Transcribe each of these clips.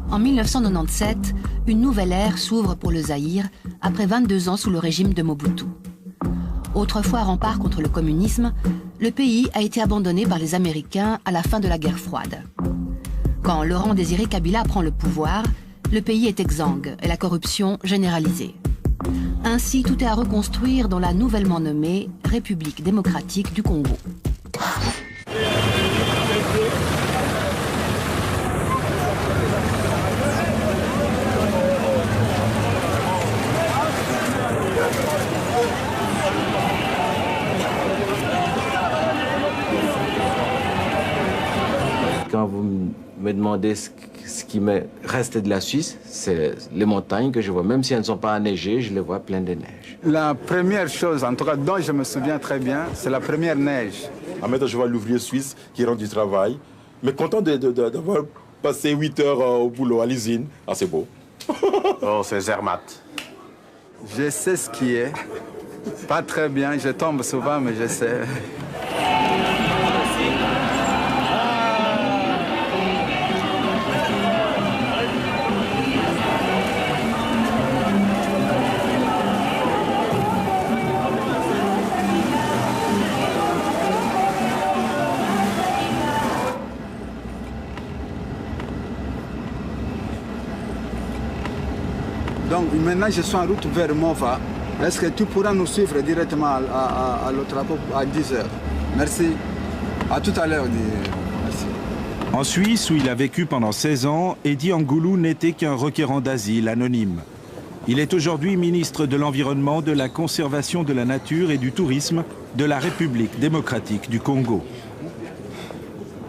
En 1997, une nouvelle ère s'ouvre pour le Zaïre après 22 ans sous le régime de Mobutu. Autrefois rempart contre le communisme, le pays a été abandonné par les Américains à la fin de la guerre froide. Quand Laurent Désiré Kabila prend le pouvoir, le pays est exsangue et la corruption généralisée. Ainsi, tout est à reconstruire dans la nouvellement nommée République démocratique du Congo. Quand vous me demandez ce qui me reste de la Suisse, c'est les montagnes que je vois. Même si elles ne sont pas enneigées, je les vois pleines de neige. La première chose, en tout cas, dont je me souviens très bien, c'est la première neige. En même temps, je vois l'ouvrier suisse qui rentre du travail, mais content d'avoir passé 8 heures au boulot, à l'usine. Ah, c'est beau. Oh, c'est Zermatt. Je sais ce qui est. Pas très bien, je tombe souvent, mais je sais. Donc maintenant, je suis en route vers Mova. Est-ce que tu pourras nous suivre directement à l'Otrapo à 10h? Merci. À tout à l'heure. Merci. En Suisse, où il a vécu pendant 16 ans, Eddy Angoulou n'était qu'un requérant d'asile anonyme. Il est aujourd'hui ministre de l'Environnement, de la Conservation de la Nature et du Tourisme de la République démocratique du Congo.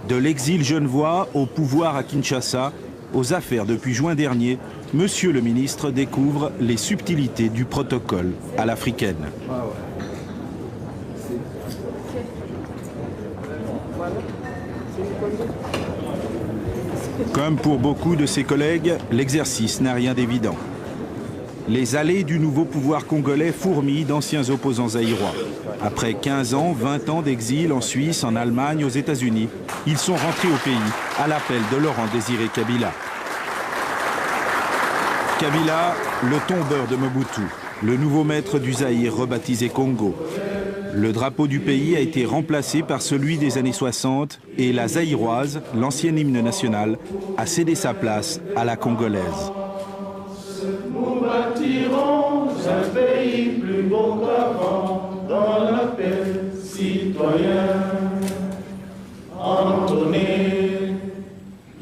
De l'exil genevois au pouvoir à Kinshasa, aux affaires depuis juin dernier, Monsieur le ministre découvre les subtilités du protocole à l'africaine. Comme pour beaucoup de ses collègues, l'exercice n'a rien d'évident. Les allées du nouveau pouvoir congolais fourmillent d'anciens opposants zaïrois. Après 15 ans, 20 ans d'exil en Suisse, en Allemagne, aux États-Unis, ils sont rentrés au pays à l'appel de Laurent Désiré Kabila. Kabila, le tombeur de Mobutu, le nouveau maître du Zaïre rebaptisé Congo. Le drapeau du pays a été remplacé par celui des années 60 et la zaïroise, l'ancien hymne national, a cédé sa place à la congolaise. Nous bâtirons un pays plus beau qu'avant, dans la paix, citoyen. Entonnez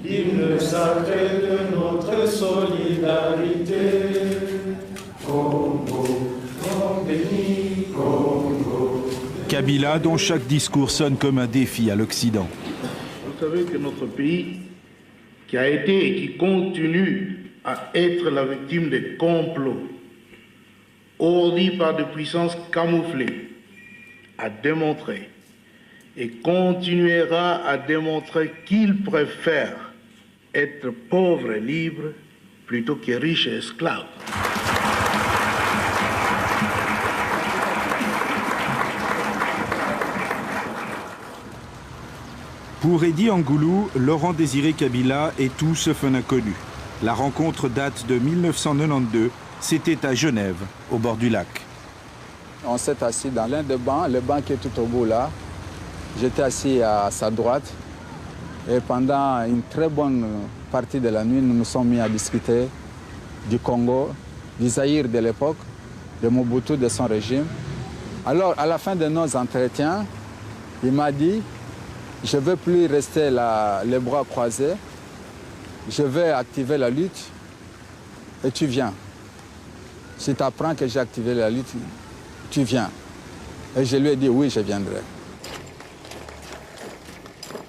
l'hymne sacré de notre solidarité. Congo, mon béni, Congo. Kabila, dont chaque discours sonne comme un défi à l'Occident. Vous savez que notre pays, qui a été et qui continue à être la victime des complots ourdis par des puissances camouflées, a démontré et continuera à démontrer qu'il préfère être pauvre et libre plutôt que riche et esclave. Pour Eddy Angoulou, Laurent Désiré Kabila est tout sauf un inconnu. La rencontre date de 1992, c'était à Genève, au bord du lac. On s'est assis dans l'un des bancs, le banc qui est tout au bout là. J'étais assis à sa droite et pendant une très bonne partie de la nuit, nous nous sommes mis à discuter du Congo, du Zaïre de l'époque, de Mobutu, de son régime. Alors, à la fin de nos entretiens, il m'a dit « Je ne veux plus rester les bras croisés, je vais activer la lutte et tu viens. Si tu apprends que j'ai activé la lutte, tu viens. » Et je lui ai dit « Oui, je viendrai. »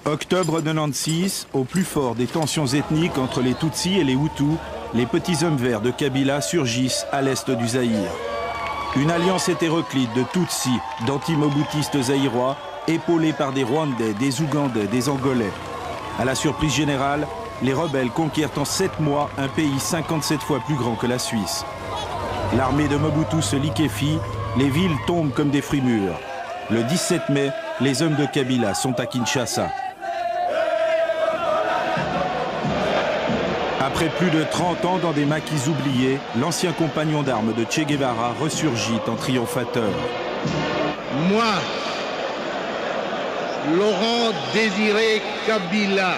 Octobre 96, au plus fort des tensions ethniques entre les Tutsis et les Hutus, les petits hommes verts de Kabila surgissent à l'est du Zaïre. Une alliance hétéroclite de Tutsis, d'anti-moboutistes zaïrois, épaulés par des Rwandais, des Ougandais, des Angolais. À la surprise générale, les rebelles conquièrent en 7 mois un pays 57 fois plus grand que la Suisse. L'armée de Mobutu se liquéfie, les villes tombent comme des fruits mûrs. Le 17 mai, les hommes de Kabila sont à Kinshasa. Après plus de 30 ans dans des maquis oubliés, l'ancien compagnon d'armes de Che Guevara ressurgit en triomphateur. Moi, Laurent Désiré Kabila,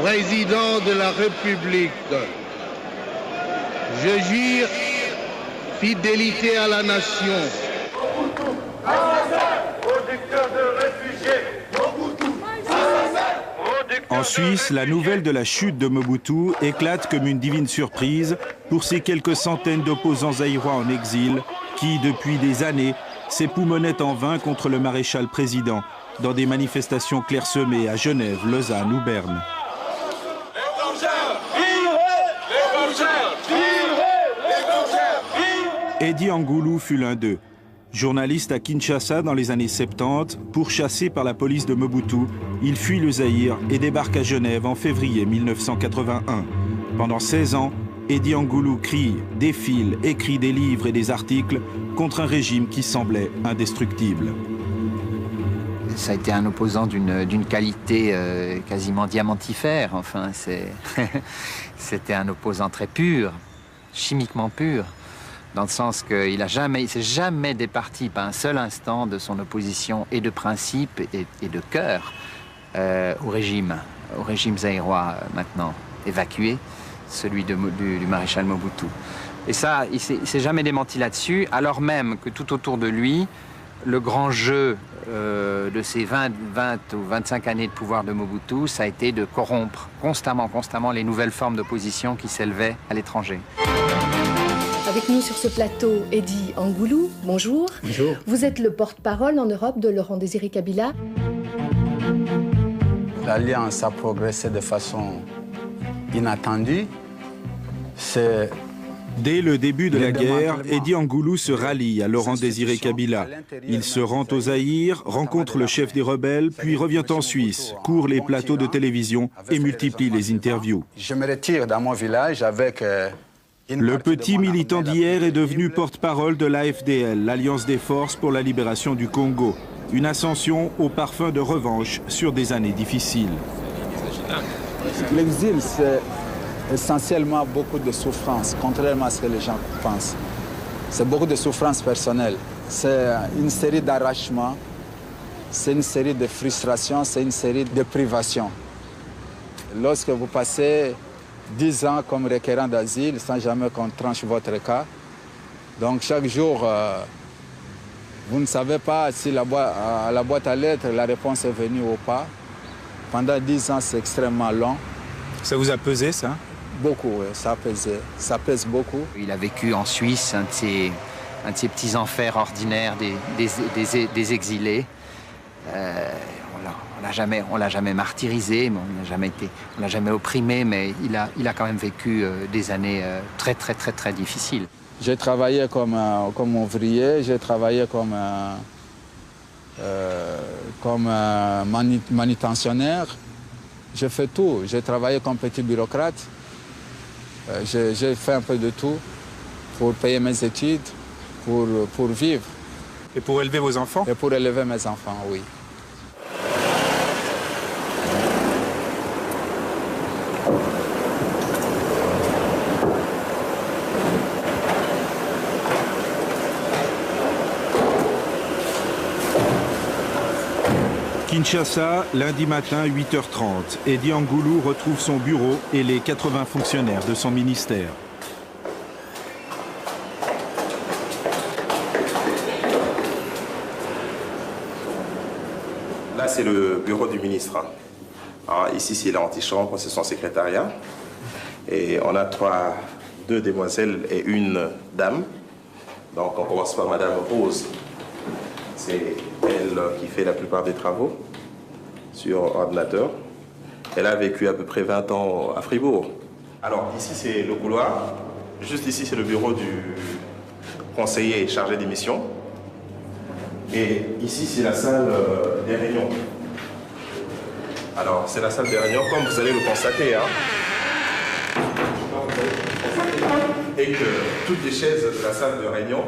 président de la République, je jure fidélité à la nation. En Suisse, la nouvelle de la chute de Mobutu éclate comme une divine surprise pour ces quelques centaines d'opposants zaïrois en exil qui, depuis des années, s'époumonaient en vain contre le maréchal président dans des manifestations clairsemées à Genève, Lausanne ou Berne. Eddie Angoulou fut l'un d'eux. Journaliste à Kinshasa dans les années 70, pourchassé par la police de Mobutu, il fuit le Zaïre et débarque à Genève en février 1981. Pendant 16 ans, Eddie Angoulou crie, défile, écrit des livres et des articles contre un régime qui semblait indestructible. Ça a été un opposant d'une qualité quasiment diamantifère. Enfin, c'était un opposant très pur, chimiquement pur. Dans le sens qu'il ne s'est jamais départi, pas un seul instant, de son opposition et de principe et de cœur au régime zaïrois maintenant évacué, celui du maréchal Mobutu. Et ça, il ne s'est jamais démenti là-dessus, alors même que tout autour de lui, le grand jeu de ces 20 ou 25 années de pouvoir de Mobutu, ça a été de corrompre constamment les nouvelles formes d'opposition qui s'élevaient à l'étranger. Avec nous sur ce plateau, Eddie Angoulou, bonjour. Bonjour. Vous êtes le porte-parole en Europe de Laurent Désiré Kabila. L'alliance a progressé de façon inattendue. Dès le début de la guerre, Eddie Angoulou se rallie à Laurent Désiré Kabila. Il se rend au Zaïre, rencontre le chef des rebelles, puis revient en Suisse, court les plateaux de télévision et multiplie les interviews. Je me retire dans mon village avec... Le petit militant d'hier est devenu porte-parole de l'AFDL, l'Alliance des forces pour la libération du Congo. Une ascension au parfum de revanche sur des années difficiles. L'exil, c'est essentiellement beaucoup de souffrance, contrairement à ce que les gens pensent. C'est beaucoup de souffrance personnelle. C'est une série d'arrachements, c'est une série de frustrations, c'est une série de privations. Lorsque vous passez 10 ans comme requérant d'asile sans jamais qu'on tranche votre cas. Donc chaque jour, vous ne savez pas si à la boîte à lettres, la réponse est venue ou pas. Pendant 10 ans, c'est extrêmement long. Ça vous a pesé, ça? Beaucoup, oui, ça a pesé. Ça pèse beaucoup. Il a vécu en Suisse un de ces petits enfers ordinaires des exilés. On l'a jamais martyrisé, mais on l'a jamais opprimé, mais il a quand même vécu des années très difficiles. J'ai travaillé comme ouvrier, j'ai travaillé comme manutentionnaire. J'ai fait tout. J'ai travaillé comme petit bureaucrate. J'ai fait un peu de tout pour payer mes études, pour vivre. Et pour élever vos enfants? Et pour élever mes enfants, oui. Kinshasa, lundi matin, 8h30. Eddie Angoulou retrouve son bureau et les 80 fonctionnaires de son ministère. Là, c'est le bureau du ministre. Alors, ici, c'est l'antichambre, c'est son secrétariat. Et on a deux demoiselles et une dame. Donc, on commence par Madame Rose. C'est elle qui fait la plupart des travaux sur ordinateur. Elle a vécu à peu près 20 ans à Fribourg. Alors, ici, c'est le couloir. Juste ici, c'est le bureau du conseillers chargés des missions. Et ici, c'est la salle des réunions. Alors, c'est la salle des réunions, comme vous allez le constater. Hein. Et que toutes les chaises de la salle de réunion,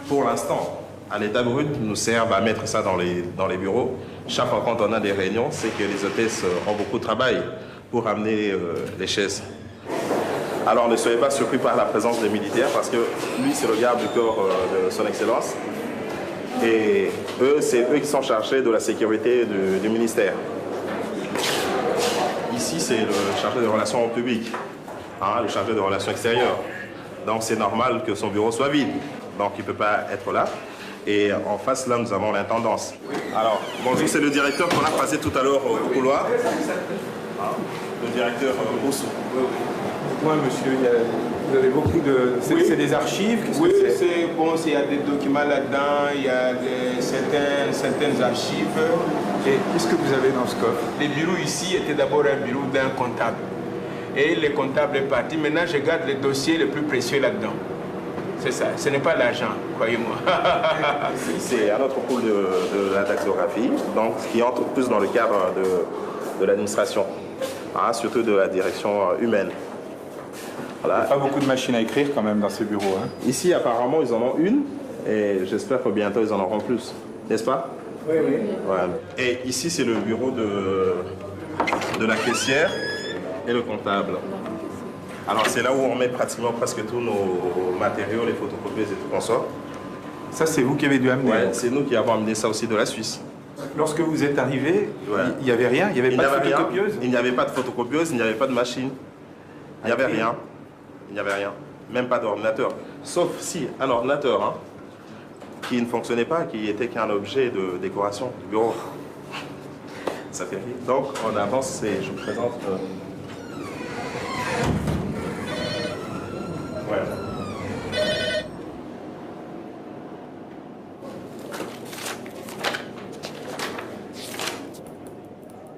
pour l'instant, à l'état brut, nous servent à mettre ça dans les bureaux. Chaque fois quand on a des réunions, c'est que les hôtesses ont beaucoup de travail pour amener les chaises. Alors ne soyez pas surpris par la présence des militaires parce que lui, c'est le garde du corps de son Excellence. Et eux, c'est eux qui sont chargés de la sécurité du ministère. Ici, c'est le chargé de relations publiques, hein, le chargé de relations extérieures. Donc c'est normal que son bureau soit vide. Donc il ne peut pas être là. Et en face, là, nous avons l'intendance. Alors, bonjour, c'est le directeur qu'on a passé tout à l'heure au couloir. Le directeur Boussou. Dites-moi, monsieur, vous avez beaucoup de... C'est des archives? Oui, c'est bon, il y a des documents là-dedans, il y a certaines archives. Et qu'est-ce que vous avez dans ce coffre? Le bureau ici était d'abord un bureau d'un comptable. Et le comptable est parti. Maintenant, je garde les dossiers les plus précieux là-dedans. C'est ça, ce n'est pas l'argent, croyez-moi. C'est un autre pool de la dactylographie, donc qui entre plus dans le cadre de l'administration, hein, surtout de la direction humaine. Voilà. Il n'y a pas beaucoup de machines à écrire quand même dans ces bureaux. Hein. Ici, apparemment, ils en ont une, et j'espère que bientôt ils en auront plus, n'est-ce pas? Oui, oui. Voilà. Et ici, c'est le bureau de la caissière et le comptable. Alors c'est là où on met pratiquement presque tous nos matériaux, les photocopieuses et tout qu'on sort. Ça, c'est vous qui avez dû amener? Ouais, c'est nous qui avons amené ça aussi de la Suisse. Lorsque vous êtes arrivé, ouais. Il n'y avait rien? Il n'y avait pas de photocopieuse? Il n'y avait pas de photocopieuse, il n'y avait pas de machine. Il n'y avait rien. Il n'y avait rien. Même pas d'ordinateur. Sauf si un ordinateur hein, qui ne fonctionnait pas, qui était qu'un objet de décoration du bureau. Ça fait rire. Donc on avance et je vous présente... Ouais.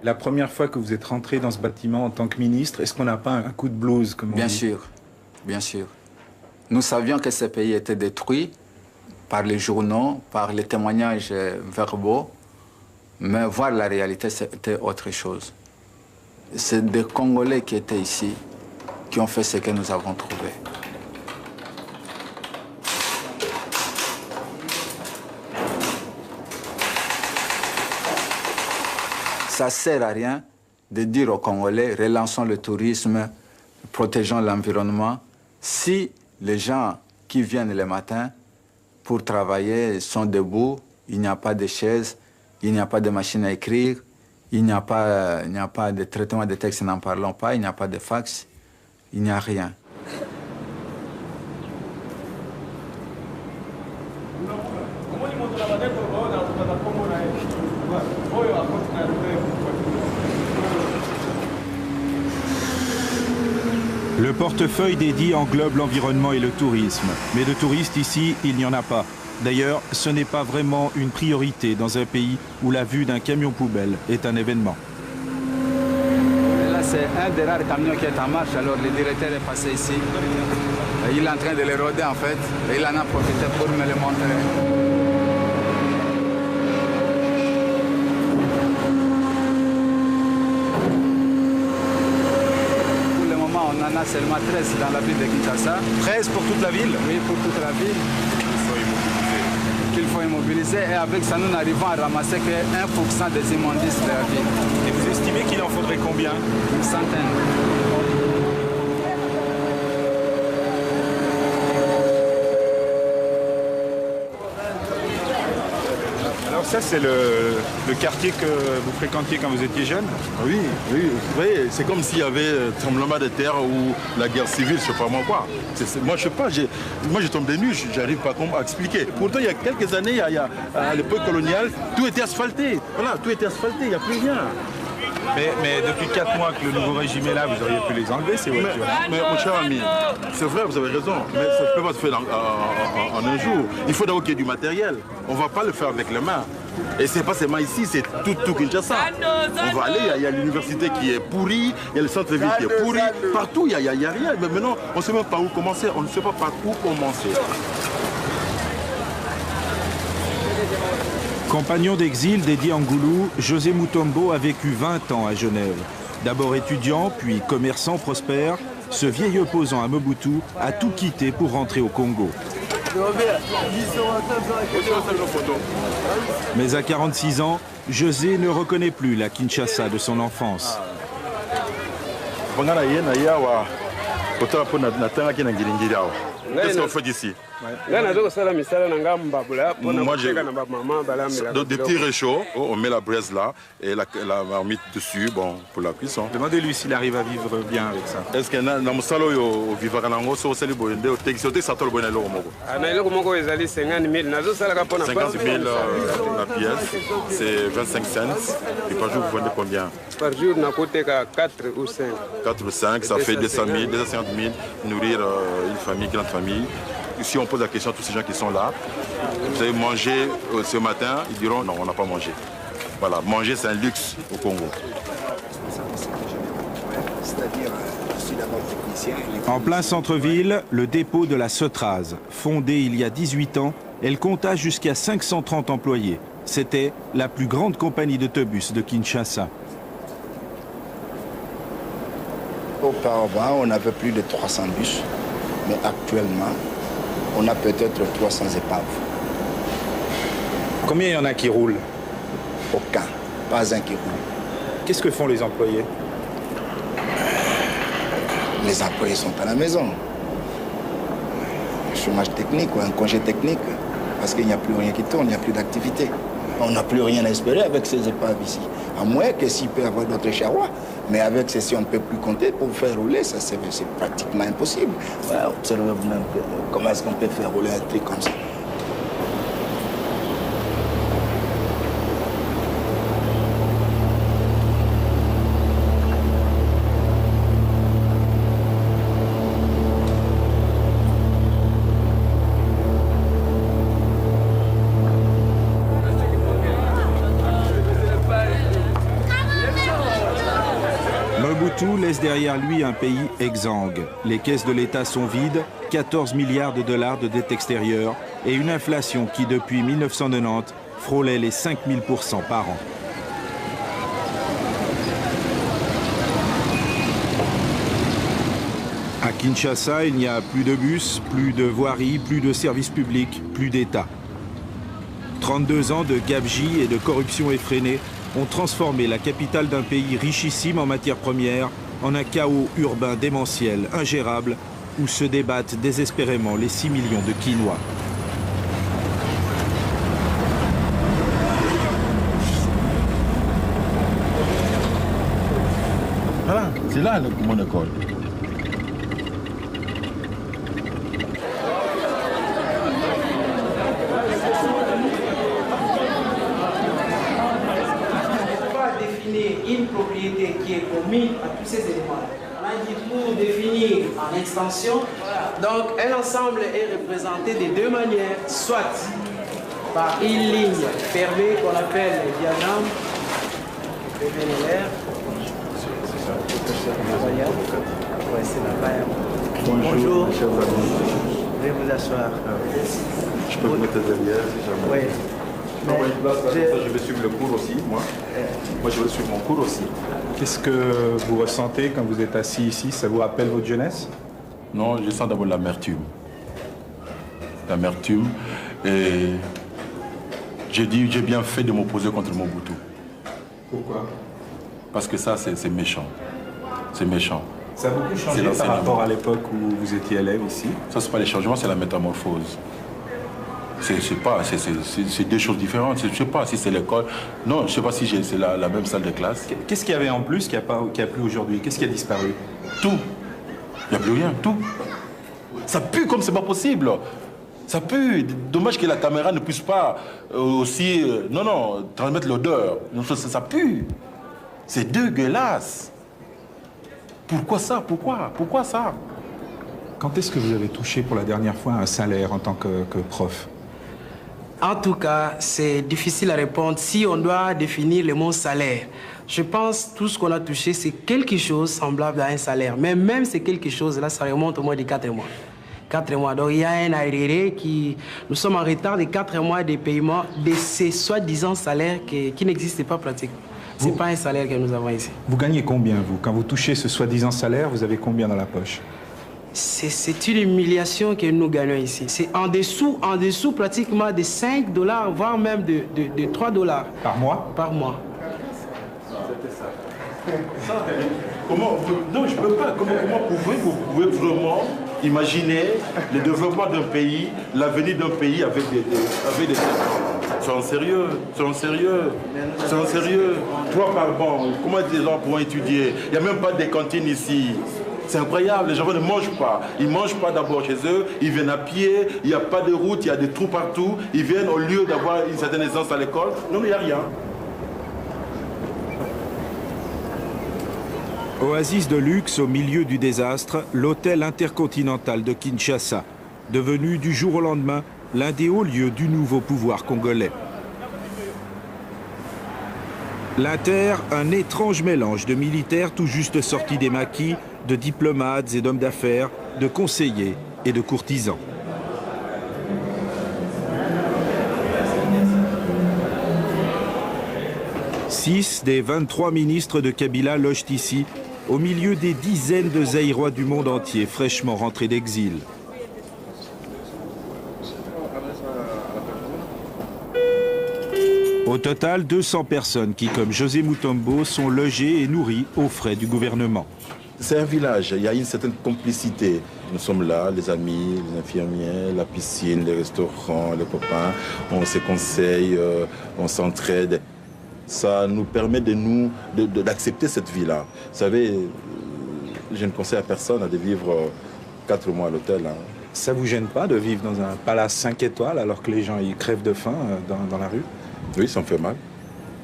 La première fois que vous êtes rentré dans ce bâtiment en tant que ministre, est-ce qu'on n'a pas un coup de blues comme on dit? Bien sûr, bien sûr. Nous savions que ce pays était détruit par les journaux, par les témoignages verbaux, mais voir la réalité, c'était autre chose. C'est des Congolais qui étaient ici, qui ont fait ce que nous avons trouvé. Ça ne sert à rien de dire aux Congolais, relançons le tourisme, protégeons l'environnement, si les gens qui viennent le matin pour travailler sont debout, il n'y a pas de chaises, il n'y a pas de machine à écrire, il n'y a pas de traitement de texte, n'en parlons pas, il n'y a pas de fax, il n'y a rien. Le portefeuille dédié englobe l'environnement et le tourisme. Mais de touristes ici, il n'y en a pas. D'ailleurs, ce n'est pas vraiment une priorité dans un pays où la vue d'un camion poubelle est un événement. Là, c'est un des rares camions qui est en marche. Alors, le directeur est passé ici. Il est en train de les rôder, en fait. Et il en a profité pour me le montrer. On a seulement 13 dans la ville de Kinshasa. 13 pour toute la ville? Oui, pour toute la ville. Qu'il faut immobiliser. Et avec ça, nous n'arrivons à ramasser que 1% des immondices de la ville. Et vous estimez qu'il en faudrait combien? Une centaine. Alors ça, c'est le quartier que vous fréquentiez quand vous étiez jeune? Oui, oui, vous voyez, c'est comme s'il y avait tremblement de terre ou la guerre civile, je sais pas moi quoi. Moi, je sais pas, moi je tombe des nues, j'arrive pas à expliquer. Pourtant, il y a quelques années, à l'époque coloniale, tout était asphalté. Voilà, tout était asphalté, il n'y a plus rien. Mais depuis 4 mois que le nouveau régime est là, vous auriez pu les enlever, ces voitures. Mais mon cher ami, c'est vrai, vous avez raison, mais ça ne peut pas se faire en un jour. Il faut d'abord qu'il y ait du matériel. On ne va pas le faire avec les mains. Et c'est pas seulement ici, c'est tout Kinshasa. On va aller, il y a l'université qui est pourrie, il y a le centre-ville qui est pourri. Partout, il n'y a rien. Mais maintenant, on ne sait même pas où commencer. On ne sait pas par où commencer. Compagnon d'exil d'Eddie Angoulou, José Mutombo a vécu 20 ans à Genève. D'abord étudiant, puis commerçant prospère, ce vieil opposant à Mobutu a tout quitté pour rentrer au Congo. Mais à 46 ans, José ne reconnaît plus la Kinshasa de son enfance. Qu'est-ce qu'on fait d'ici? Moi, des petits réchauds, on met la braise là et la marmite dessus, bon, pour la cuisson. Demandez-lui s'il arrive à vivre bien avec ça. Est-ce que dans mon salon, il vivra dans le salon, il y a 50 000 la pièce, c'est 25 cents. Et par jour, vous vendez combien? Par jour, on a coûté 4 ou 5. 4 ou 5, ça fait 200 000, 250 000, nourrir une famille, grande famille. Si on pose la question à tous ces gens qui sont là, vous avez mangé ce matin, ils diront non, on n'a pas mangé. Voilà, manger c'est un luxe au Congo. En plein centre-ville, le dépôt de la Sotraz. Fondée il y a 18 ans, elle compta jusqu'à 530 employés. C'était la plus grande compagnie d'autobus de Kinshasa. Auparavant, on avait plus de 300 bus, mais actuellement, on a peut-être 300 épaves. Combien il y en a qui roulent? Aucun, pas un qui roule. Qu'est-ce que font les employés? Les employés sont à la maison. Chômage technique ou un congé technique, parce qu'il n'y a plus rien qui tourne, il n'y a plus d'activité. On n'a plus rien à espérer avec ces épaves ici. À moins que s'il peut y avoir d'autres charrois. Mais avec ceci, on ne peut plus compter pour faire rouler, ça c'est pratiquement impossible. Ouais, observez vous-même comment est-ce qu'on peut faire rouler un truc comme ça. Mobutu laisse derrière lui un pays exsangue. Les caisses de l'État sont vides, 14 milliards de dollars de dette extérieure et une inflation qui, depuis 1990, frôlait les 5000% par an. À Kinshasa, il n'y a plus de bus, plus de voiries, plus de services publics, plus d'État. 32 ans de gabegie et de corruption effrénée ont transformé la capitale d'un pays richissime en matières premières en un chaos urbain démentiel, ingérable, où se débattent désespérément les 6 millions de Kinois. Voilà, c'est là mon école. Une propriété qui est commune à tous ces éléments. On a dit pour définir en extension. Donc un ensemble est représenté de deux manières, soit par une ligne fermée qu'on appelle le diagramme de Vénélaire. Bonjour. Veuillez vous asseoir. Je peux vous mettre derrière si jamais. Oui. Je vais suivre le cours aussi, moi. Moi, je vais suivre mon cours aussi. Qu'est-ce que vous ressentez quand vous êtes assis ici? Ça vous rappelle votre jeunesse? Non, je sens d'abord l'amertume. L'amertume. Et j'ai dit, j'ai bien fait de m'opposer contre Mobutu. Pourquoi? Parce que ça, c'est méchant. C'est méchant. Ça a beaucoup changé par rapport à l'époque où vous étiez élève ici? Ça, c'est pas les changements, c'est la métamorphose. C'est deux choses différentes. Je ne sais pas si c'est l'école. Non, je ne sais pas si c'est la même salle de classe. Qu'est-ce qu'il y avait en plus qu'il n'y a plus aujourd'hui? Qu'est-ce qui a disparu? Tout. Il n'y a plus rien, tout. Ça pue comme c'est pas possible. Ça pue. Dommage que la caméra ne puisse pas aussi... non, transmettre l'odeur. Ça pue. C'est dégueulasse. Pourquoi ça? Pourquoi ça? Quand est-ce que vous avez touché pour la dernière fois un salaire en tant que prof? En tout cas, c'est difficile à répondre si on doit définir le mot salaire. Je pense que tout ce qu'on a touché, c'est quelque chose semblable à un salaire. Mais même c'est quelque chose, là, ça remonte au moins de 4 mois. 4 mois. Donc il y a un arriéré qui... Nous sommes en retard de 4 mois de paiement de ces soi-disant salaires qui n'existent pas pratiquement. Ce n'est pas un salaire que nous avons ici. Vous gagnez combien, vous? Quand vous touchez ce soi-disant salaire, vous avez combien dans la poche? C'est une humiliation que nous gagnons ici. C'est en dessous pratiquement de 5 $, voire même de 3 $. Par mois? Par mois. Comment, non, je ne peux pas. Comment vous pouvez vraiment imaginer le développement d'un pays, l'avenir d'un pays avec des soyons sérieux, soyons sérieux, soyons sérieux. 3 par banc, comment les gens pourront étudier? Il n'y a même pas de cantine ici. C'est incroyable, les gens ne mangent pas. Ils ne mangent pas d'abord chez eux, ils viennent à pied, il n'y a pas de route, il y a des trous partout. Ils viennent au lieu d'avoir une certaine aisance à l'école. Non, il n'y a rien. Oasis de luxe au milieu du désastre, l'hôtel intercontinental de Kinshasa, devenu du jour au lendemain l'un des hauts lieux du nouveau pouvoir congolais. L'Inter, un étrange mélange de militaires tout juste sortis des maquis, de diplomates et d'hommes d'affaires, de conseillers et de courtisans. Six des 23 ministres de Kabila logent ici, au milieu des dizaines de Zaïrois du monde entier fraîchement rentrés d'exil. Au total, 200 personnes qui, comme José Mutombo, sont logées et nourries aux frais du gouvernement. C'est un village, il y a une certaine complicité. Nous sommes là, les amis, les infirmiers, la piscine, les restaurants, les copains. On se conseille, on s'entraide. Ça nous permet d'accepter cette vie-là. Vous savez, je ne conseille à personne de vivre 4 mois à l'hôtel. Hein. Ça vous gêne pas de vivre dans un palace 5 étoiles alors que les gens ils crèvent de faim dans la rue? Oui, ça me fait mal.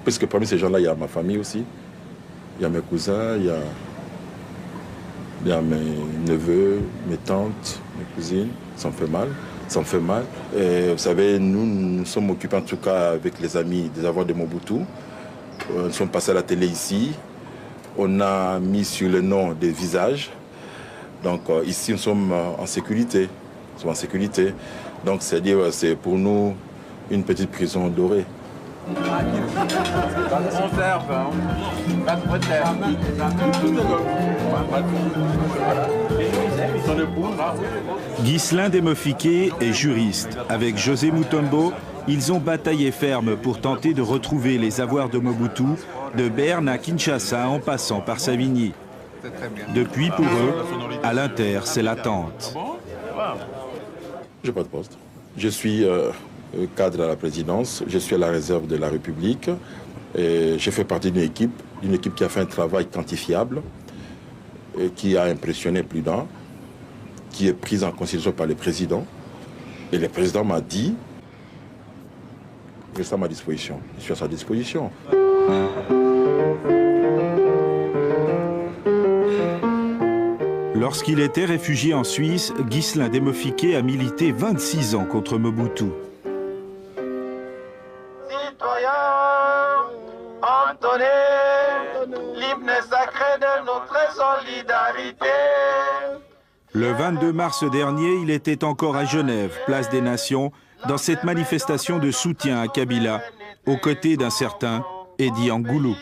Parce que parmi ces gens-là, il y a ma famille aussi. Il y a mes cousins, il y a mes neveux, mes tantes, mes cousines. Ça me fait mal. Ça me fait mal. Et vous savez, nous sommes occupés en tout cas avec les amis des avoirs de Mobutu. Nous sommes passés à la télé ici. On a mis sur le nom des visages. Donc ici, nous sommes en sécurité. Nous sommes en sécurité. Donc c'est-à-dire, c'est pour nous une petite prison dorée. Ghislain Demofiké est juriste. Avec José Mutombo, ils ont bataillé ferme pour tenter de retrouver les avoirs de Mobutu, de Berne à Kinshasa en passant par Savigny. Depuis, pour eux, à l'Inter, c'est l'attente. Je n'ai pas de poste. Je suis cadre à la présidence, je suis à la réserve de la République. Et je fais partie d'une équipe qui a fait un travail quantifiable, et qui a impressionné plus d'un, qui est prise en considération par le président. Et le président m'a dit, je suis à ma disposition. Je suis à sa disposition. Lorsqu'il était réfugié en Suisse, Ghislain Demofiké a milité 26 ans contre Mobutu. L'hymne sacré de notre solidarité. Le 22 mars dernier, il était encore à Genève, place des Nations, dans cette manifestation de soutien à Kabila, aux côtés d'un certain Eddie Angoulou.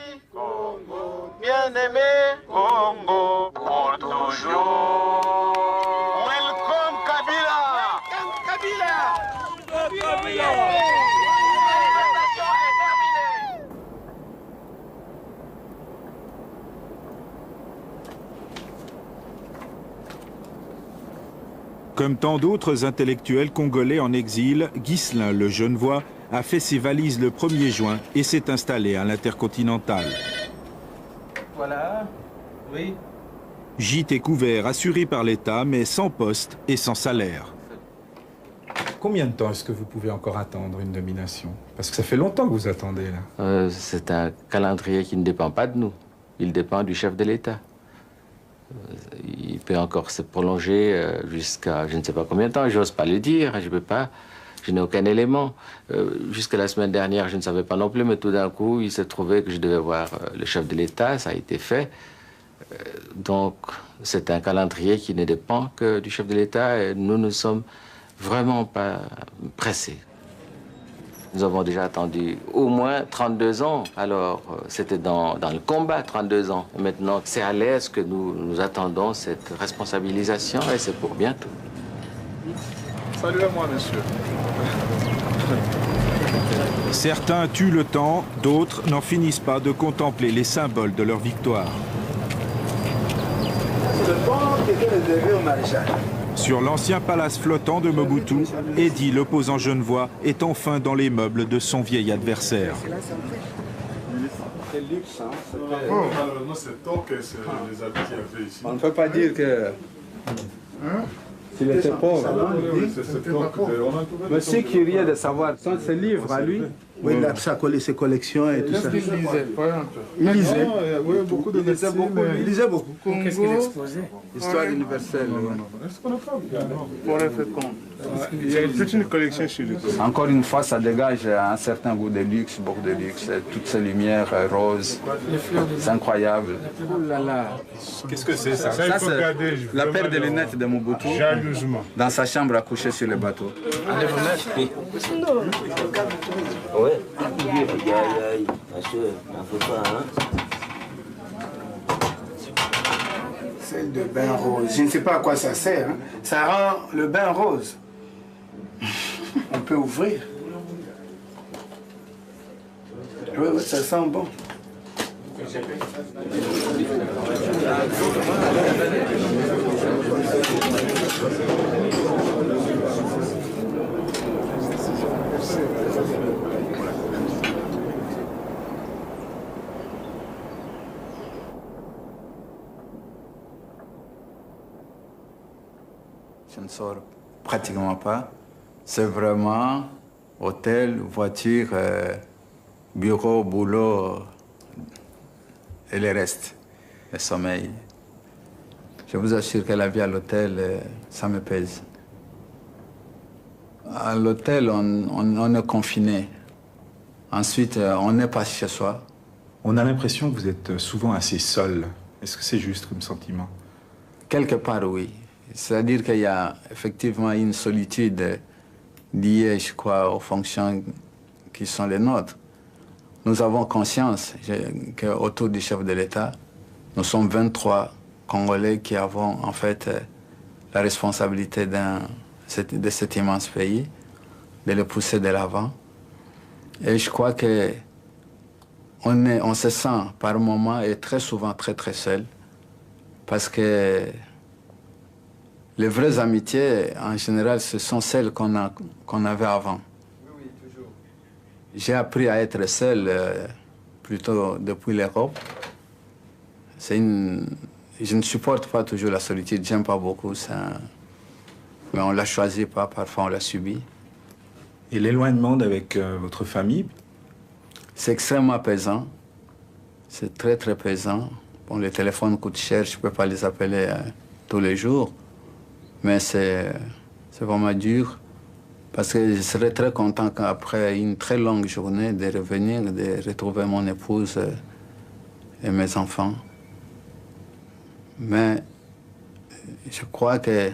Bien-aimé Congo pour toujours. Welcome Kabila. Kabila. Comme tant d'autres intellectuels congolais en exil, Ghislain le Genevois a fait ses valises le 1er juin et s'est installé à l'Intercontinental. Voilà, oui. Gîte et couvert assurés par l'État, mais sans poste et sans salaire. Combien de temps est-ce que vous pouvez encore attendre une nomination? Parce que ça fait longtemps que vous attendez, là. C'est un calendrier qui ne dépend pas de nous. Il dépend du chef de l'État. Il peut encore se prolonger jusqu'à je ne sais pas combien de temps, je n'ose pas le dire, je peux pas, je n'ai aucun élément. Jusqu'à la semaine dernière, je ne savais pas non plus, mais tout d'un coup, il s'est trouvé que je devais voir le chef de l'État, ça a été fait. Donc, c'est un calendrier qui ne dépend que du chef de l'État et nous ne sommes vraiment pas pressés. Nous avons déjà attendu au moins 32 ans. Alors, c'était dans le combat, 32 ans. Et maintenant, c'est à l'aise que nous attendons cette responsabilisation et c'est pour bientôt. Saluez-moi, monsieur. Certains tuent le temps, d'autres n'en finissent pas de contempler les symboles de leur victoire. C'est le pont qui était réservé au maréchal. Sur l'ancien palace flottant de Mobutu, Eddy, l'opposant genevois, est enfin dans les meubles de son vieil adversaire. C'est luxe, hein. Malheureusement, c'est tant que c'est les habits qu'il y avait ici. On ne peut pas dire que... S'il était pauvre. Mais c'est curieux de savoir, sans ses livres à lui, oui, il a ses collections et tout ça. Qu'est-ce qu'il lisait, par exemple? Il lisait. Oui, beaucoup de médecins. Il lisait beaucoup. Qu'est-ce qu'il exposait? Histoire universelle. Est-ce qu'on n'a pas vu? Pour le fécond. Il y a toute une collection chez lui. Encore une fois, ça dégage un certain goût de luxe, beaucoup de luxe. Toutes ces lumières roses, c'est incroyable. Oh là là. Qu'est-ce que c'est ça? Ça, c'est la paire de lunettes de Mobutu dans sa chambre à coucher sur le bateau. Ouais. Aïe, aïe, n'en faut pas, hein. Celle de bain rose. Je ne sais pas à quoi ça sert. Hein. Ça rend le bain rose. On peut ouvrir. Oui, oui, ça sent bon. Je ne sors pratiquement pas. C'est vraiment hôtel, voiture, bureau, boulot et le reste, le sommeil. Je vous assure que la vie à l'hôtel, ça me pèse. À l'hôtel, on est confiné. Ensuite, on n'est pas chez soi. On a l'impression que vous êtes souvent assez seul. Est-ce que c'est juste comme sentiment? Quelque part, oui. C'est-à-dire qu'il y a effectivement une solitude liée, je crois, aux fonctions qui sont les nôtres. Nous avons conscience qu'autour du chef de l'État, nous sommes 23 Congolais qui avons en fait la responsabilité de cet immense pays, de le pousser de l'avant. Et je crois que on se sent par moments et très souvent très très seul, parce que les vraies amitiés, en général, ce sont celles qu'on avait avant. Oui, toujours. J'ai appris à être seul plutôt depuis l'Europe. Je ne supporte pas toujours la solitude, j'aime pas beaucoup ça. Mais on l'a choisi pas, parfois on l'a subi. Et l'éloignement avec votre famille? C'est extrêmement pesant. C'est très très pesant. Bon, les téléphones coûtent cher, je ne peux pas les appeler tous les jours. Mais c'est vraiment dur, parce que je serais très content qu'après une très longue journée de revenir, de retrouver mon épouse et mes enfants. Mais je crois que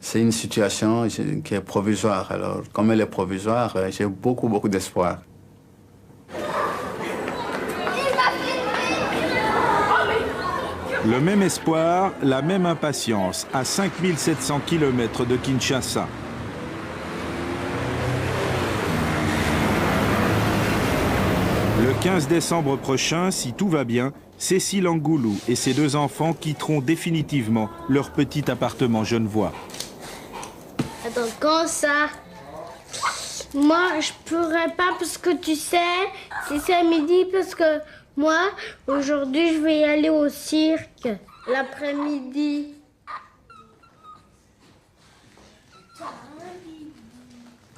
c'est une situation qui est provisoire. Alors, comme elle est provisoire, j'ai beaucoup, beaucoup d'espoir. Le même espoir, la même impatience, à 5700 km de Kinshasa. Le 15 décembre prochain, si tout va bien, Cécile Angoulou et ses 2 enfants quitteront définitivement leur petit appartement genevois. Attends, quand ça? Moi, je pourrais pas parce que tu sais, c'est à midi parce que moi, aujourd'hui, je vais y aller au cirque l'après-midi.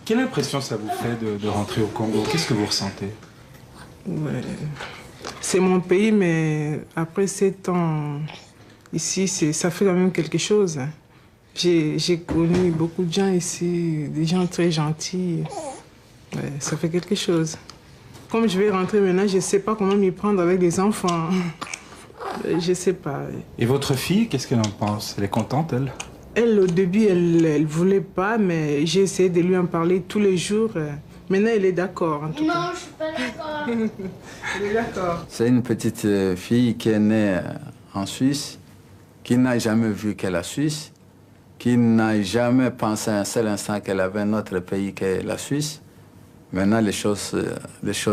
Quelle impression ça vous fait de rentrer au Congo? Qu'est-ce que vous ressentez? Ouais. C'est mon pays, mais après 7 ans ici, ça fait quand même quelque chose. J'ai connu beaucoup de gens ici, des gens très gentils. Ouais, ça fait quelque chose. Comme je vais rentrer maintenant, je ne sais pas comment m'y prendre avec des enfants. Je sais pas. Et votre fille, qu'est-ce qu'elle en pense? Elle est contente, elle? Elle, au début, elle voulait pas, mais j'ai essayé de lui en parler tous les jours. Maintenant, elle est d'accord, en tout cas. Non, je suis pas d'accord. Elle est d'accord. C'est une petite fille qui est née en Suisse, qui n'a jamais vu que la Suisse, qui n'a jamais pensé un seul instant qu'elle avait un autre pays que la Suisse. Maintenant, les choses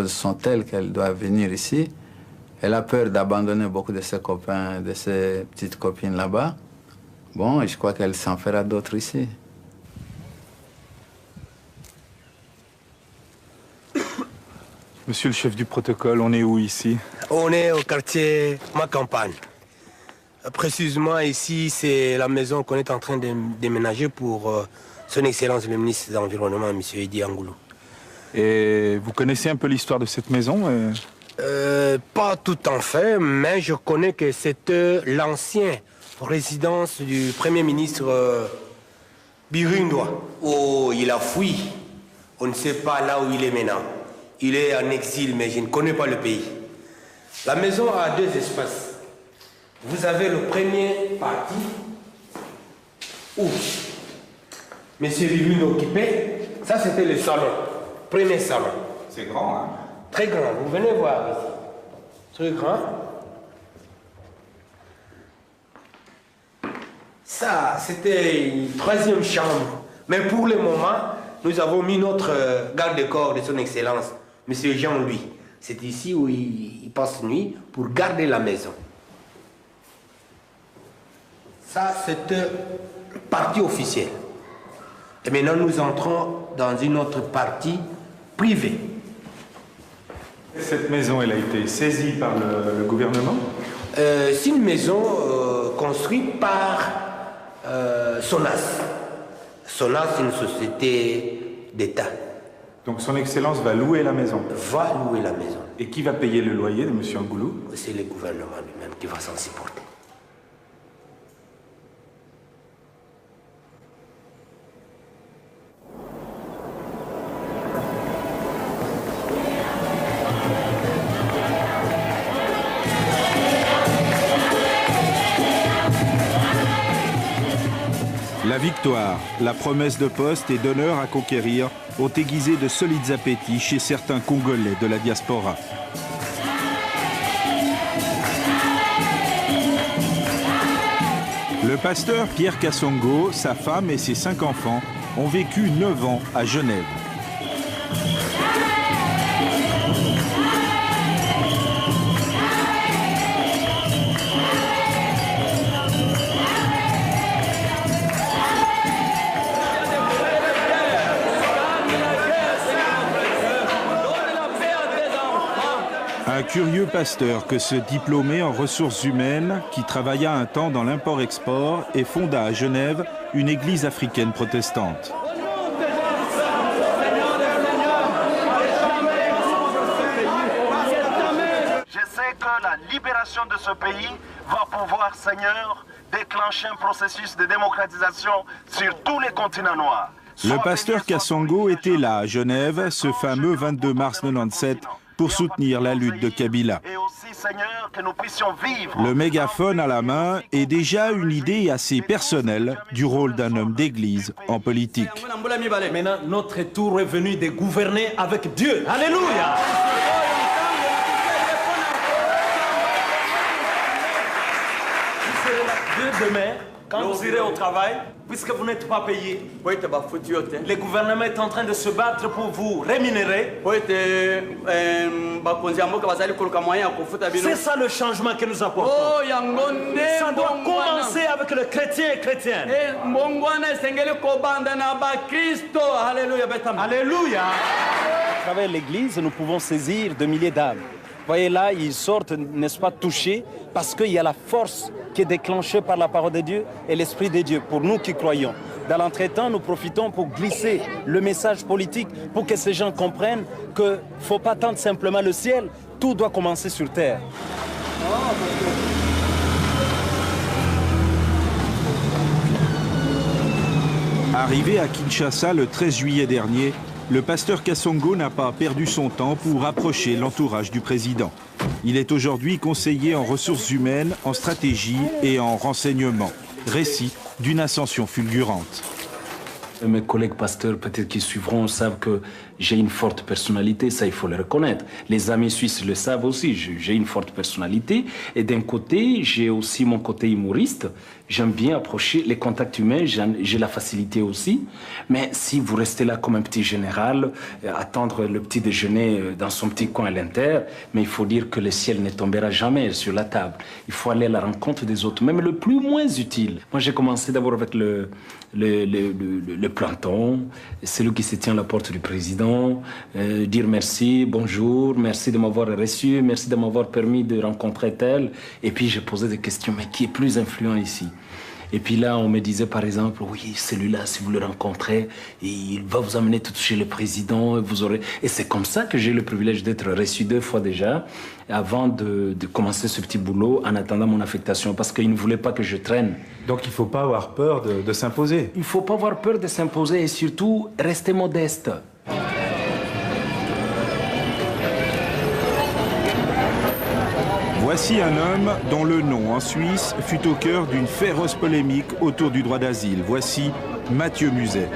sont telles qu'elle doit venir ici. Elle a peur d'abandonner beaucoup de ses copains, de ses petites copines là-bas. Bon, et je crois qu'elle s'en fera d'autres ici. Monsieur le chef du protocole, on est où ici? On est au quartier Ma Campagne. Précisément ici, c'est la maison qu'on est en train de déménager pour son Excellence le ministre de l'Environnement, M. Idi Angoulou. Et vous connaissez un peu l'histoire de cette maison? Pas tout en fait, mais je connais que c'est l'ancienne résidence du Premier ministre Birundois. Oh, il a fui. On ne sait pas là où il est maintenant. Il est en exil, mais je ne connais pas le pays. La maison a deux espaces. Vous avez le premier parti où M. Birundois occupait. Ça, c'était le salon. Premier salon. C'est grand, hein? Très grand. Vous venez voir ici. Très grand. Ça, c'était une troisième chambre. Mais pour le moment, nous avons mis notre garde-corps de son Excellence, M. Jean-Louis. C'est ici où il passe nuit pour garder la maison. Ça, c'est le parti officiel. Et maintenant, nous entrons dans une autre partie privée. Cette maison, elle a été saisie par le gouvernement? C'est une maison construite par Sonas. Sonas, c'est une société d'État. Donc son Excellence va louer la maison? Va louer la maison. Et qui va payer le loyer de M. Angoulou? C'est le gouvernement lui-même qui va s'en supporter. La victoire, la promesse de poste et d'honneur à conquérir ont aiguisé de solides appétits chez certains Congolais de la diaspora. Le pasteur Pierre Kassongo, sa femme et ses 5 enfants ont vécu 9 ans à Genève. Un curieux pasteur que ce diplômé en ressources humaines, qui travailla un temps dans l'import-export et fonda à Genève une église africaine protestante. Je sais que la libération de ce pays va pouvoir, Seigneur, déclencher un processus de démocratisation sur tous les continents noirs. Le pasteur Kassongo était là à Genève, ce fameux 22 mars 97, pour soutenir la lutte de Kabila. Le mégaphone à la main est déjà une idée assez personnelle du rôle d'un homme d'église en politique. Maintenant, notre tour est venu de gouverner avec Dieu. Alléluia! Demain, quand vous irez au travail, puisque vous n'êtes pas payé, le gouvernement est en train de se battre pour vous rémunérer. C'est ça le changement que nous apportons. Ça doit commencer avec le chrétien et chrétien. Alléluia. À travers l'église, nous pouvons saisir de milliers d'âmes. Vous voyez là, ils sortent, n'est-ce pas, touchés, parce qu'il y a la force qui est déclenchée par la parole de Dieu et l'Esprit de Dieu, pour nous qui croyons. Dans l'entretemps, nous profitons pour glisser le message politique, pour que ces gens comprennent qu'il ne faut pas attendre simplement le ciel, tout doit commencer sur terre. Arrivé à Kinshasa le 13 juillet dernier, le pasteur Kassongo n'a pas perdu son temps pour approcher l'entourage du président. Il est aujourd'hui conseiller en ressources humaines, en stratégie et en renseignement. Récit d'une ascension fulgurante. Mes collègues pasteurs, peut-être qui suivront, savent que j'ai une forte personnalité, ça il faut le reconnaître. Les amis suisses le savent aussi, j'ai une forte personnalité. Et d'un côté, j'ai aussi mon côté humoriste. J'aime bien approcher les contacts humains, j'ai la facilité aussi. Mais si vous restez là comme un petit général, attendre le petit déjeuner dans son petit coin à l'Inter, mais il faut dire que le ciel ne tombera jamais sur la table. Il faut aller à la rencontre des autres, même le plus moins utile. Moi j'ai commencé d'abord avec le planton, celui qui se tient à la porte du président, dire merci, bonjour, merci de m'avoir reçu, merci de m'avoir permis de rencontrer tel. Et puis j'ai posé des questions, mais qui est plus influent ici? Et puis là, on me disait par exemple, oui, celui-là, si vous le rencontrez, il va vous amener tout chez le président, et vous aurez... Et c'est comme ça que j'ai le privilège d'être reçu 2 fois déjà, avant de commencer ce petit boulot, en attendant mon affectation, parce qu'il ne voulait pas que je traîne. Donc il ne faut pas avoir peur de s'imposer. Il ne faut pas avoir peur de s'imposer et surtout rester modeste. Voici un homme dont le nom en Suisse fut au cœur d'une féroce polémique autour du droit d'asile. Voici Mathieu Muset.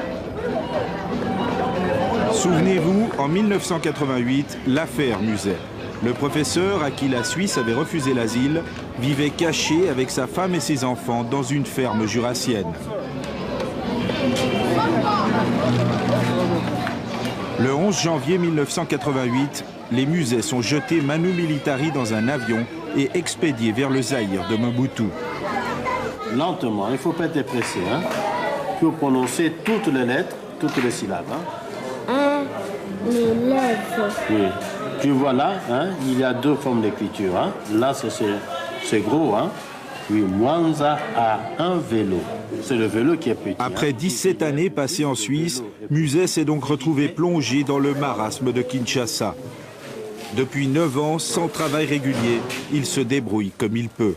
Souvenez-vous, en 1988, l'affaire Muset. Le professeur à qui la Suisse avait refusé l'asile vivait caché avec sa femme et ses enfants dans une ferme jurassienne. Le 11 janvier 1988, les Musets sont jetés manu militari dans un avion et expédiés vers le Zaïre de Mobutu. Lentement, il ne faut pas être pressé, hein, pour prononcer toutes les lettres, toutes les syllabes. Hein. Les lettres. Oui. Tu vois là, hein, il y a 2 formes d'écriture. Hein. Là, c'est gros. Hein. Oui, Mwanza a un vélo. C'est le vélo qui est petit. Après 17 années passées en Suisse, Muset s'est donc retrouvé plongé dans le marasme de Kinshasa. Depuis 9 ans, sans travail régulier, il se débrouille comme il peut.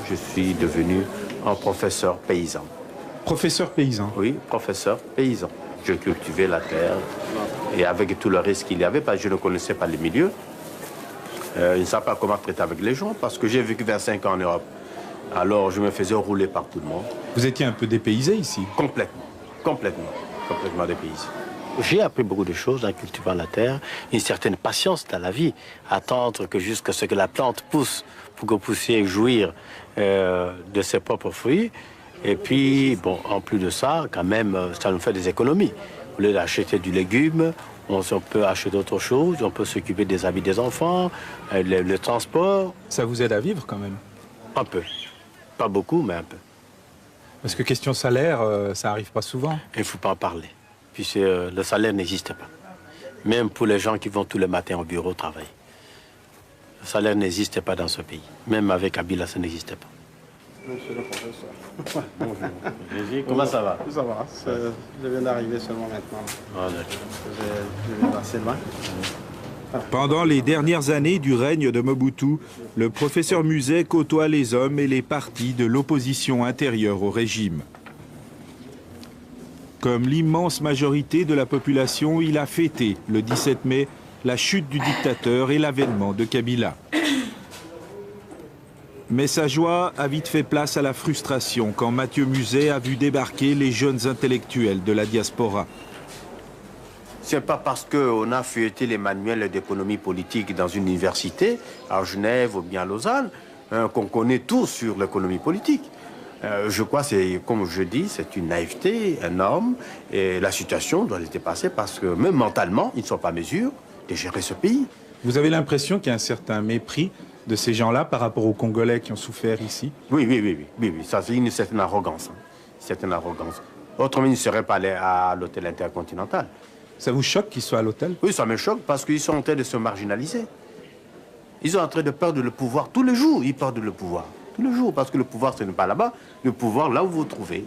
Je suis devenu un professeur paysan. Professeur paysan? Oui, professeur paysan. Je cultivais la terre et avec tout le risque qu'il y avait, parce que je ne connaissais pas les milieux. Je ne savais pas comment traiter avec les gens, parce que j'ai vécu 25 ans en Europe. Alors je me faisais rouler par tout le monde. Vous étiez un peu dépaysé ici? Complètement dépaysé. J'ai appris beaucoup de choses en cultivant la terre, une certaine patience dans la vie, attendre que jusqu'à ce que la plante pousse pour que vous puissiez jouir de ses propres fruits. Et puis, bon, en plus de ça, quand même, ça nous fait des économies. Au lieu d'acheter du légume, on peut acheter autre chose, on peut s'occuper des habits des enfants, le transport. Ça vous aide à vivre quand même? Un peu. Pas beaucoup, mais un peu. Parce que question salaire, ça n'arrive pas souvent. Il ne faut pas en parler. Puis le salaire n'existe pas. Même pour les gens qui vont tous les matins au bureau travailler. Le salaire n'existe pas dans ce pays. Même avec Kabila, ça n'existe pas. Monsieur le professeur. Bonjour. Comment ça va? Ça va. Je viens d'arriver seulement maintenant. Ah, d'accord. Je viens d'assez loin. Pendant les dernières années du règne de Mobutu, le professeur Muset côtoie les hommes et les partis de l'opposition intérieure au régime. Comme l'immense majorité de la population, il a fêté le 17 mai la chute du dictateur et l'avènement de Kabila. Mais sa joie a vite fait place à la frustration quand Mathieu Muset a vu débarquer les jeunes intellectuels de la diaspora. C'est pas parce qu'on a feuilleté les manuels d'économie politique dans une université, à Genève ou bien à Lausanne, qu'on connaît tout sur l'économie politique. Je crois, comme je dis, c'est une naïveté énorme et la situation doit les dépasser parce que même mentalement, ils ne sont pas en mesure de gérer ce pays. Vous avez l'impression qu'il y a un certain mépris de ces gens-là par rapport aux Congolais qui ont souffert ici? Oui. Ça, c'est une certaine arrogance. Autrement, ils ne seraient pas allés à l'hôtel intercontinental. Ça vous choque qu'ils soient à l'hôtel? Oui, ça me choque parce qu'ils sont en train de se marginaliser. Ils sont en train de perdre le pouvoir. Tous les jours, ils perdent le pouvoir. Tous les jours, parce que le pouvoir, ce n'est pas là-bas. Le pouvoir, là où vous vous trouvez,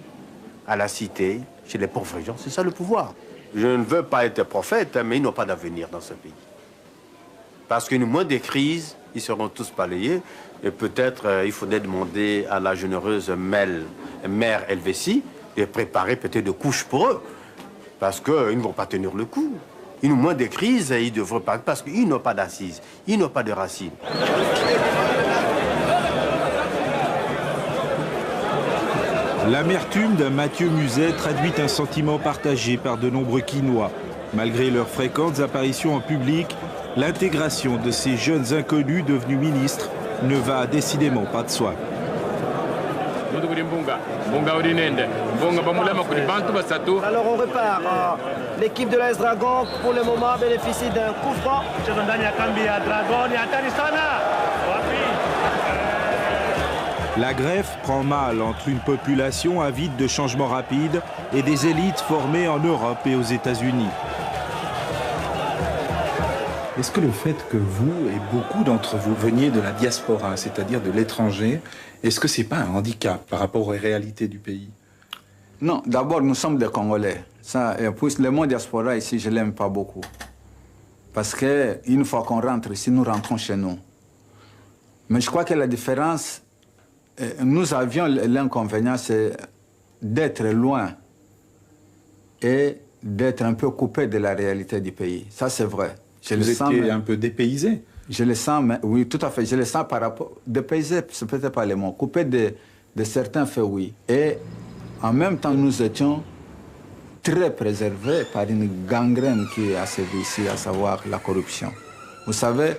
à la cité, chez les pauvres gens, c'est ça le pouvoir. Je ne veux pas être prophète, mais ils n'ont pas d'avenir dans ce pays. Parce qu'une moindre crise, ils seront tous balayés. Et peut-être, il faudrait demander à la généreuse mère Helvétie de préparer peut-être des couches pour eux. Parce qu'ils ne vont pas tenir le coup. Une moins de crise, ils devraient pas, parce qu'ils n'ont pas d'assises, ils n'ont pas de racines. L'amertume d'un Mathieu Muset traduit un sentiment partagé par de nombreux Quinois. Malgré leurs fréquentes apparitions en public, l'intégration de ces jeunes inconnus devenus ministres ne va décidément pas de soi. Alors on repart. L'équipe de l'AS Dragon, pour le moment, bénéficie d'un coup franc. La greffe prend mal entre une population avide de changements rapides et des élites formées en Europe et aux États-Unis. Est-ce que le fait que vous et beaucoup d'entre vous veniez de la diaspora, c'est-à-dire de l'étranger, est-ce que c'est pas un handicap par rapport aux réalités du pays? Non, d'abord nous sommes des Congolais. Ça, et puis, le mot diaspora ici, je ne l'aime pas beaucoup. Parce qu'une fois qu'on rentre ici, nous rentrons chez nous. Mais je crois que la différence, nous avions l'inconvénient, c'est d'être loin et d'être un peu coupé de la réalité du pays. Ça, c'est vrai. Vous étiez un peu dépaysé? Je le sens, mais, oui, tout à fait. Je le sens par rapport... Dépaysé, c'est peut-être pas le mot. Coupé de certains faits, oui. Et en même temps, nous étions très préservés par une gangrène qui a sévi ici, à savoir la corruption. Vous savez,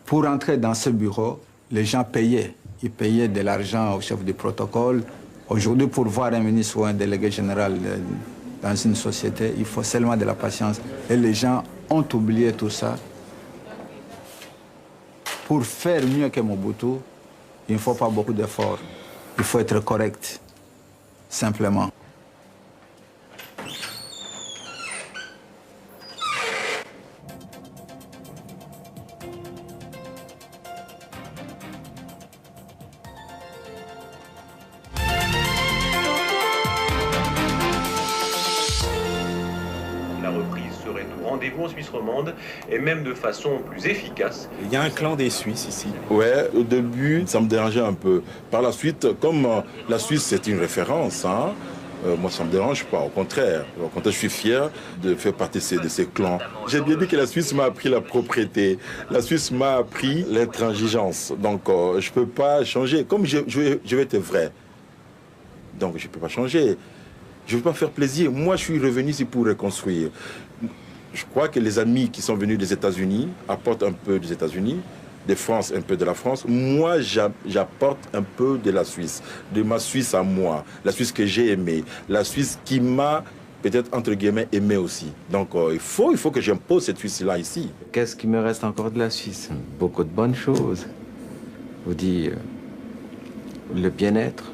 pour entrer dans ce bureau, les gens payaient. Ils payaient de l'argent au chef du protocole. Aujourd'hui, pour voir un ministre ou un délégué général dans une société, il faut seulement de la patience. Et les gens ont oublié tout ça. Pour faire mieux que Mobutu, il ne faut pas beaucoup d'efforts. Il faut être correct, simplement. En Suisse romande et même de façon plus efficace. Il y a un clan des Suisses ici. Ouais, au début, ça me dérangeait un peu. Par la suite, comme la Suisse, c'est une référence, hein, moi, ça ne me dérange pas. Au contraire, je suis fier de faire partie de ces clans. J'ai bien dit que la Suisse m'a appris la propriété. La Suisse m'a appris l'intransigeance. Donc, je ne peux pas changer. Comme je vais être vrai. Donc, je ne peux pas changer. Je ne veux pas faire plaisir. Moi, je suis revenu ici pour reconstruire. Je crois que les amis qui sont venus des États-Unis apportent un peu des États-Unis, de France, un peu de la France. Moi, j'apporte un peu de la Suisse, de ma Suisse à moi, la Suisse que j'ai aimée, la Suisse qui m'a peut-être, entre guillemets, aimé aussi. Donc, il faut que j'impose cette Suisse-là ici. Qu'est-ce qui me reste encore de la Suisse? Beaucoup de bonnes choses. Je vous dis, le bien-être,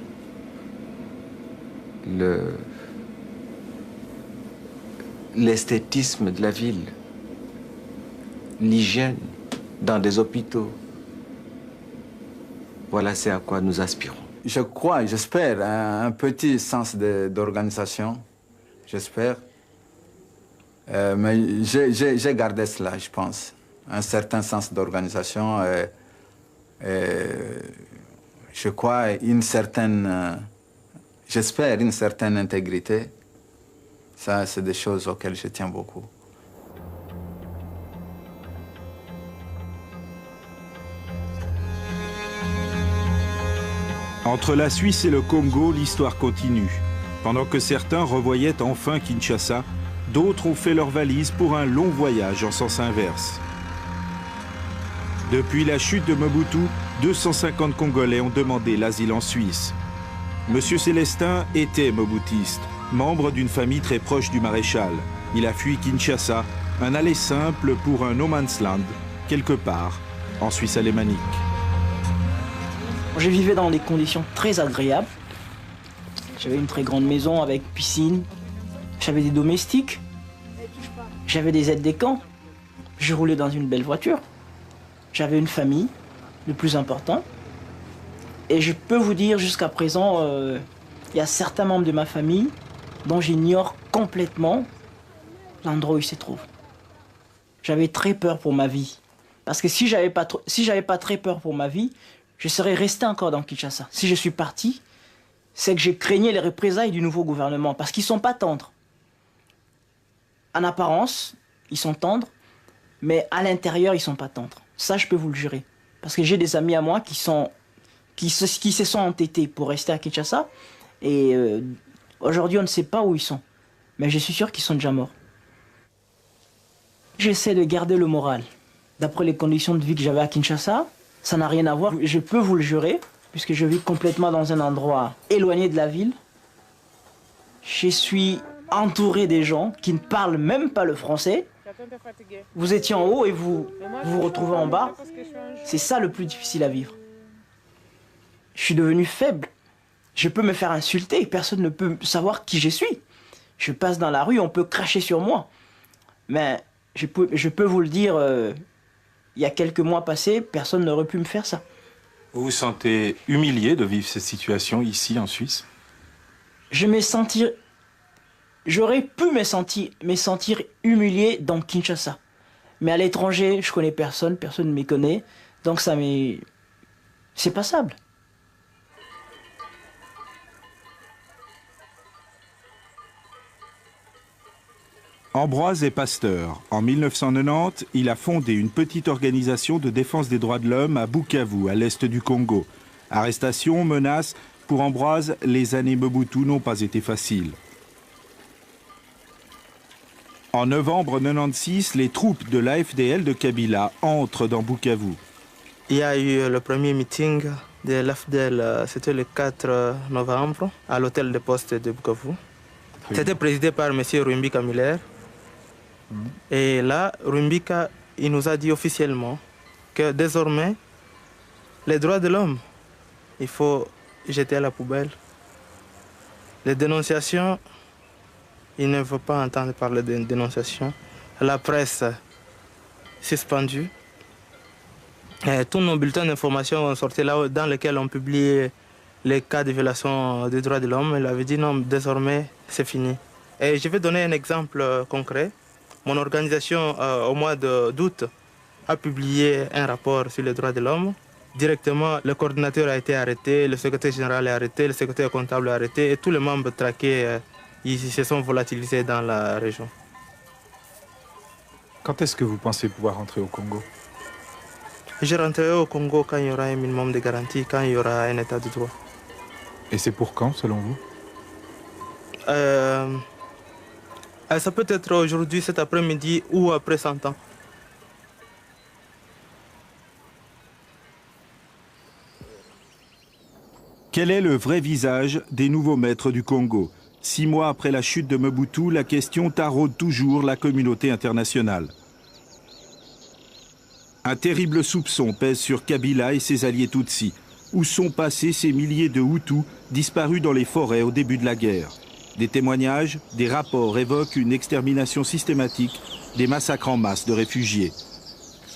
l'esthétisme de la ville, l'hygiène dans des hôpitaux. Voilà, c'est à quoi nous aspirons. Je crois, j'espère, un petit sens d'organisation, j'espère. Mais j'ai gardé cela, je pense. Un certain sens d'organisation. Je crois une certaine, j'espère une certaine intégrité. Ça, c'est des choses auxquelles je tiens beaucoup. Entre la Suisse et le Congo, l'histoire continue. Pendant que certains revoyaient enfin Kinshasa, d'autres ont fait leurs valises pour un long voyage en sens inverse. Depuis la chute de Mobutu, 250 Congolais ont demandé l'asile en Suisse. Monsieur Célestin était mobutiste, membre d'une famille très proche du maréchal. Il a fui Kinshasa, un aller simple pour un no man's land, quelque part en Suisse alémanique. Je vivais dans des conditions très agréables. J'avais une très grande maison avec piscine. J'avais des domestiques. J'avais des aides des camps. Je roulais dans une belle voiture. J'avais une famille, le plus important. Et je peux vous dire, jusqu'à présent, il y a certains membres de ma famille dont j'ignore complètement l'endroit où ils se trouvent. J'avais très peur pour ma vie. Parce que si j'avais pas très peur pour ma vie, je serais resté encore dans Kinshasa. Si je suis parti, c'est que j'ai craignais les représailles du nouveau gouvernement, parce qu'ils ne sont pas tendres. en apparence, ils sont tendres, mais à l'intérieur, ils ne sont pas tendres. Ça, je peux vous le jurer. Parce que j'ai des amis à moi qui se sont entêtés pour rester à Kinshasa. Et aujourd'hui, on ne sait pas où ils sont. Mais je suis sûr qu'ils sont déjà morts. J'essaie de garder le moral. D'après les conditions de vie que j'avais à Kinshasa, ça n'a rien à voir. Je peux vous le jurer, puisque je vis complètement dans un endroit éloigné de la ville. Je suis entouré des gens qui ne parlent même pas le français. Vous étiez en haut et vous vous retrouvez en bas. C'est ça le plus difficile à vivre. Je suis devenu faible. Je peux me faire insulter, personne ne peut savoir qui je suis. Je passe dans la rue, on peut cracher sur moi. Mais je peux vous le dire, il y a quelques mois passés, personne n'aurait pu me faire ça. Vous vous sentez humilié de vivre cette situation ici en Suisse? J'aurais pu me sentir humilié dans Kinshasa. Mais à l'étranger, je connais personne, personne ne m'y connaît. Donc c'est passable. Ambroise est pasteur. En 1990, il a fondé une petite organisation de défense des droits de l'homme à Bukavu, à l'est du Congo. Arrestations, menaces, pour Ambroise, les années Mobutu n'ont pas été faciles. En novembre 1996, les troupes de l'AFDL de Kabila entrent dans Bukavu. Il y a eu le premier meeting de l'AFDL, c'était le 4 novembre, à l'hôtel de poste de Bukavu. C'était présidé par M. Rumbika Miller. Et là, Rumbika, il nous a dit officiellement que désormais, les droits de l'homme, il faut jeter à la poubelle. Les dénonciations, il ne veut pas entendre parler de dénonciations. La presse suspendue. Et tous nos bulletins d'information ont sorti là dans lesquels on publiait les cas de violation des droits de l'homme. Il avait dit non, désormais, c'est fini. Et je vais donner un exemple concret. Mon organisation, au mois d'août, a publié un rapport sur les droits de l'homme. Directement, le coordinateur a été arrêté, le secrétaire général est arrêté, le secrétaire comptable est arrêté et tous les membres traqués ils se sont volatilisés dans la région. Quand est-ce que vous pensez pouvoir rentrer au Congo? Je rentrerai au Congo quand il y aura un minimum de garantie, quand il y aura un état de droit. Et c'est pour quand, selon vous? Ça peut être aujourd'hui, cet après-midi ou après 100 ans. Quel est le vrai visage des nouveaux maîtres du Congo? 6 mois après la chute de Mobutu, la question taraude toujours la communauté internationale. Un terrible soupçon pèse sur Kabila et ses alliés Tutsis. Où sont passés ces milliers de Hutus disparus dans les forêts au début de la guerre? Des témoignages, des rapports évoquent une extermination systématique, des massacres en masse de réfugiés.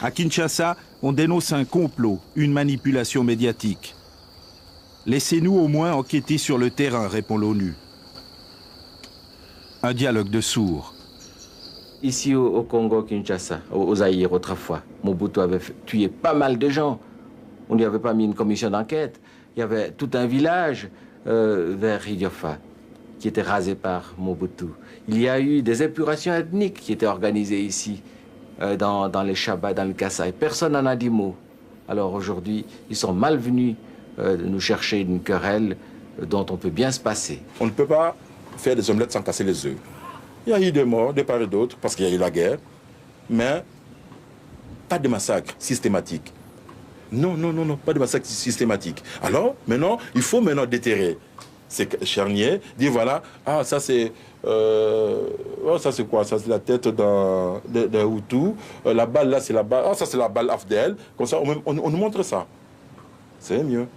À Kinshasa, on dénonce un complot, une manipulation médiatique. Laissez-nous au moins enquêter sur le terrain, répond l'ONU. Un dialogue de sourds. Ici au Congo, Kinshasa, au Zaïre autrefois, Mobutu avait tué pas mal de gens. On n'y avait pas mis une commission d'enquête. Il y avait tout un village vers Idiofa qui était rasé par Mobutu. Il y a eu des épurations ethniques qui étaient organisées ici, dans les Chabas, dans le Kassai. Personne n'en a dit mot. Alors aujourd'hui, ils sont malvenus de nous chercher une querelle dont on peut bien se passer. On ne peut pas faire des omelettes sans casser les œufs. Il y a eu des morts de part et d'autre parce qu'il y a eu la guerre, mais pas de massacre systématique. Non, non, non, non, pas de massacre systématique. Alors, maintenant, il faut maintenant déterrer ces charniers, dire voilà, ah, ça c'est ça c'est quoi? Ça c'est la tête d'un Hutu, la balle là c'est la balle, ah, ça c'est la balle AFDL, comme ça on nous montre ça. C'est mieux.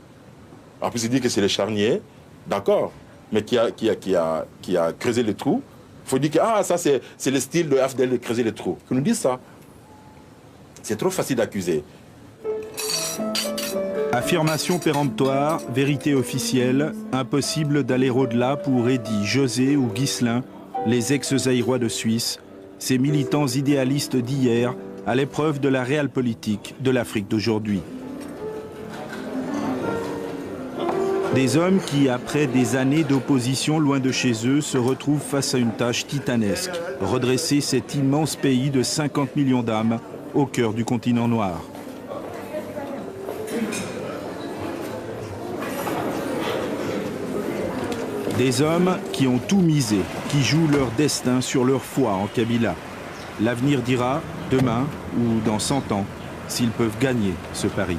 Après, c'est dit que c'est le charnier, d'accord, mais qui a creusé le trou. Il faut dire que ah, ça c'est le style de AFDL de creuser les trous. Qu'ils nous disent ça. C'est trop facile d'accuser. Affirmation péremptoire, vérité officielle, impossible d'aller au-delà pour Eddy, José ou Ghislain, les ex-zaïrois de Suisse, ces militants idéalistes d'hier, à l'épreuve de la réelle politique de l'Afrique d'aujourd'hui. Des hommes qui, après des années d'opposition loin de chez eux, se retrouvent face à une tâche titanesque, redresser cet immense pays de 50 millions d'âmes au cœur du continent noir. Des hommes qui ont tout misé, qui jouent leur destin sur leur foi en Kabila. L'avenir dira, demain ou dans 100 ans, s'ils peuvent gagner ce pari.